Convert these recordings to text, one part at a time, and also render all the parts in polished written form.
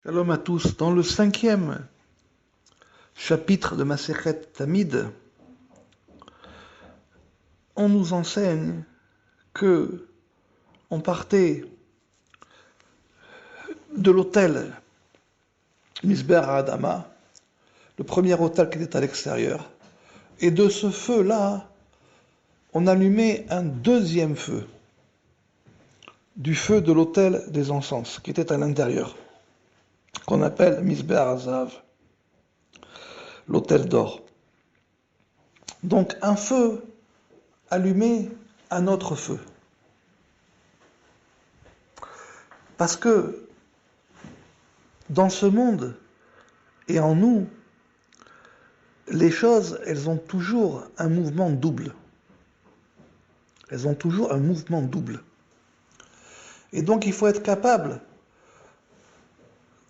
Shalom à tous. Dans le 5e chapitre de Masechet Tamid, on nous enseigne que on partait de l'autel Misber Adama, le premier autel qui était à l'extérieur, et de ce feu-là, on allumait un deuxième feu, du feu de l'autel des encens, qui était à l'intérieur, qu'on appelle Misber Azav, l'autel d'or. Donc un feu allumait un autre feu. Parce que dans ce monde et en nous, les choses, elles ont toujours un mouvement double. Elles ont toujours un mouvement double. Et donc il faut être capable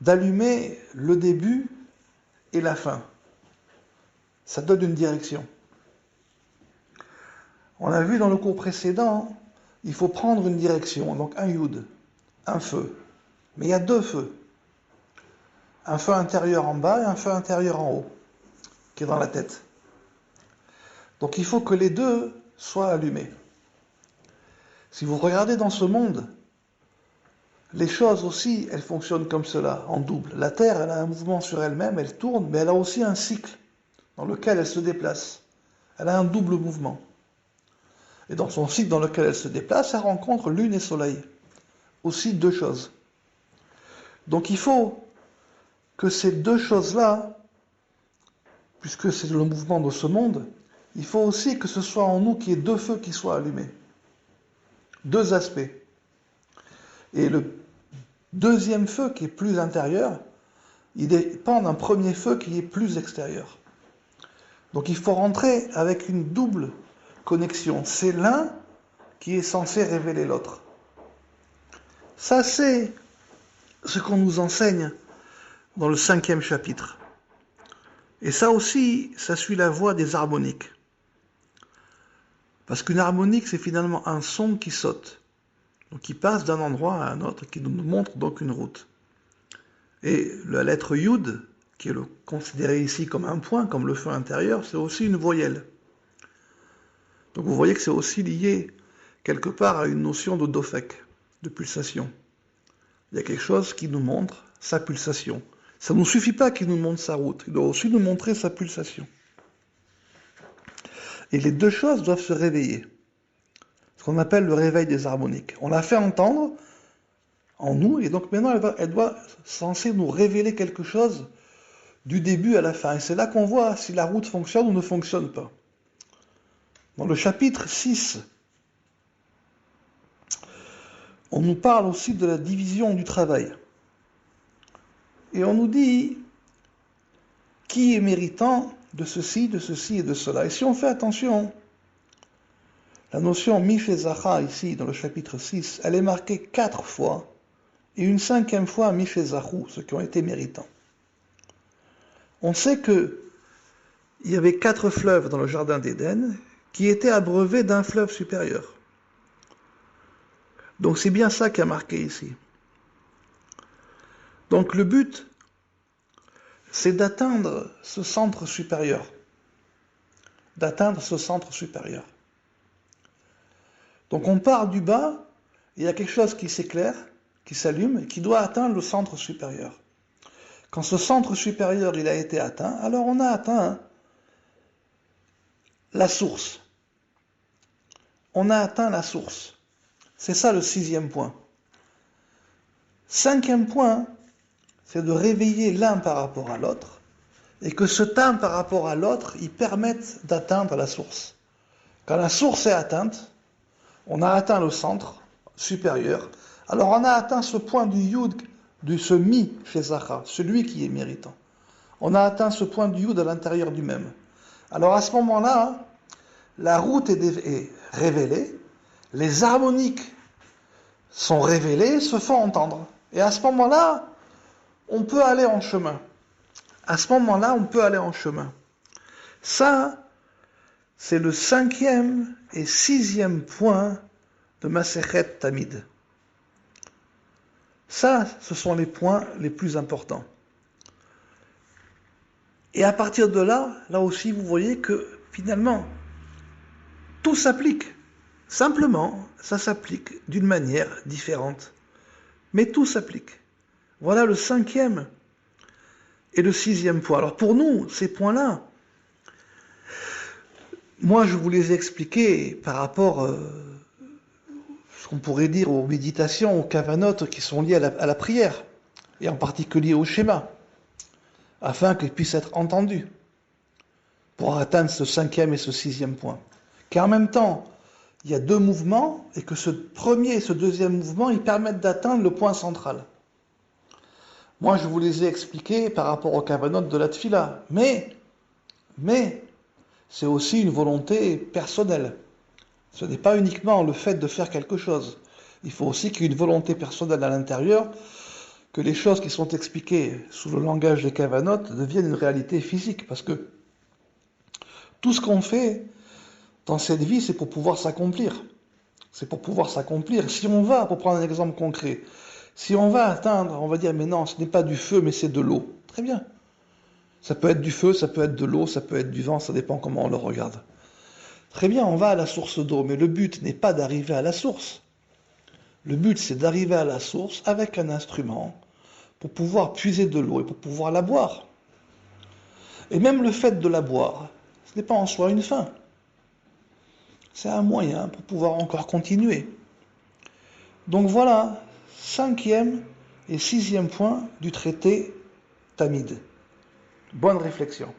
d'allumer le début et la fin. Ça donne une direction. On a vu dans le cours précédent, il faut prendre une direction, donc un yud, un feu. Mais il y a deux feux. Un feu intérieur en bas et un feu intérieur en haut, qui est dans la tête. Donc il faut que les deux soient allumés. Si vous regardez dans ce monde, les choses aussi, elles fonctionnent comme cela, en double. La Terre, elle a un mouvement sur elle-même, elle tourne, mais elle a aussi un cycle dans lequel elle se déplace. Elle a un double mouvement. Et dans son cycle dans lequel elle se déplace, elle rencontre lune et soleil. Aussi deux choses. Donc il faut que ces deux choses-là, puisque c'est le mouvement de ce monde, il faut aussi que ce soit en nous qu'il y ait deux feux qui soient allumés. Deux aspects. Et le deuxième feu qui est plus intérieur, il dépend d'un premier feu qui est plus extérieur. Donc il faut rentrer avec une double connexion. C'est l'un qui est censé révéler l'autre. Ça, c'est ce qu'on nous enseigne dans le 5e chapitre. Et ça aussi, ça suit la voie des harmoniques. Parce qu'une harmonique, c'est finalement un son qui saute. Donc qui passe d'un endroit à un autre, qui nous montre donc une route. Et la lettre Yud, qui est considérée ici comme un point, comme le feu intérieur, c'est aussi une voyelle. Donc vous voyez que c'est aussi lié quelque part à une notion de dofek, de pulsation. Il y a quelque chose qui nous montre sa pulsation. Ça ne nous suffit pas qu'il nous montre sa route, il doit aussi nous montrer sa pulsation. Et les deux choses doivent se réveiller. Ce qu'on appelle le réveil des harmoniques. On l'a fait entendre en nous, et donc maintenant elle doit censée nous révéler quelque chose du début à la fin. Et c'est là qu'on voit si la route fonctionne ou ne fonctionne pas. Dans le chapitre 6, on nous parle aussi de la division du travail. Et on nous dit qui est méritant de ceci et de cela. Et si on fait attention, la notion Mifezacha ici, dans le chapitre 6, elle est marquée 4 fois, et une 5e fois Mifezachu, ceux qui ont été méritants. On sait que il y avait 4 fleuves dans le jardin d'Éden qui étaient abreuvés d'un fleuve supérieur. Donc c'est bien ça qui a marqué ici. Donc le but, c'est d'atteindre ce centre supérieur. D'atteindre ce centre supérieur. Donc on part du bas, il y a quelque chose qui s'éclaire, qui s'allume, et qui doit atteindre le centre supérieur. Quand ce centre supérieur il a été atteint, alors on a atteint la source. On a atteint la source. C'est ça le 6e point. 5e point, c'est de réveiller l'un par rapport à l'autre, et que ce un par rapport à l'autre, ils permettent d'atteindre la source. Quand la source est atteinte, on a atteint le centre supérieur, alors on a atteint ce point du Yud, de ce Mi chez Zacha, celui qui est méritant. On a atteint ce point du Yud à l'intérieur du même. Alors à ce moment-là, la route est révélée, les harmoniques sont révélées, se font entendre. Et à ce moment-là, on peut aller en chemin. À ce moment-là, on peut aller en chemin. Ça, c'est le 5e et 6e point de Masechet Tamid. Ça, ce sont les points les plus importants. Et à partir de là, là aussi, vous voyez que finalement, tout s'applique. Simplement, ça s'applique d'une manière différente. Mais tout s'applique. Voilà le 5e et le 6e point. Alors pour nous, ces points-là, moi je vous les ai expliqués par rapport, ce qu'on pourrait dire, aux méditations, aux cavanotes qui sont liées à la prière, et en particulier au schéma, afin qu'ils puissent être entendus, pour atteindre ce 5e et ce 6e point. Car en même temps, il y a 2 mouvements, et que ce premier et ce 2e mouvement, ils permettent d'atteindre le point central. Moi, je vous les ai expliqués par rapport aux cavanotes de la tfila, mais c'est aussi une volonté personnelle. Ce n'est pas uniquement le fait de faire quelque chose. Il faut aussi qu'il y ait une volonté personnelle à l'intérieur, que les choses qui sont expliquées sous le langage des cavanotes deviennent une réalité physique, parce que tout ce qu'on fait dans cette vie, c'est pour pouvoir s'accomplir. C'est pour pouvoir s'accomplir. Si on va, pour prendre un exemple concret, si on va atteindre, on va dire, mais non, ce n'est pas du feu, mais c'est de l'eau. Très bien. Ça peut être du feu, ça peut être de l'eau, ça peut être du vent, ça dépend comment on le regarde. Très bien, on va à la source d'eau, mais le but n'est pas d'arriver à la source. Le but, c'est d'arriver à la source avec un instrument pour pouvoir puiser de l'eau et pour pouvoir la boire. Et même le fait de la boire, ce n'est pas en soi une fin. C'est un moyen pour pouvoir encore continuer. Donc voilà, 5e et 6e point du traité Tamid. Bonne réflexion.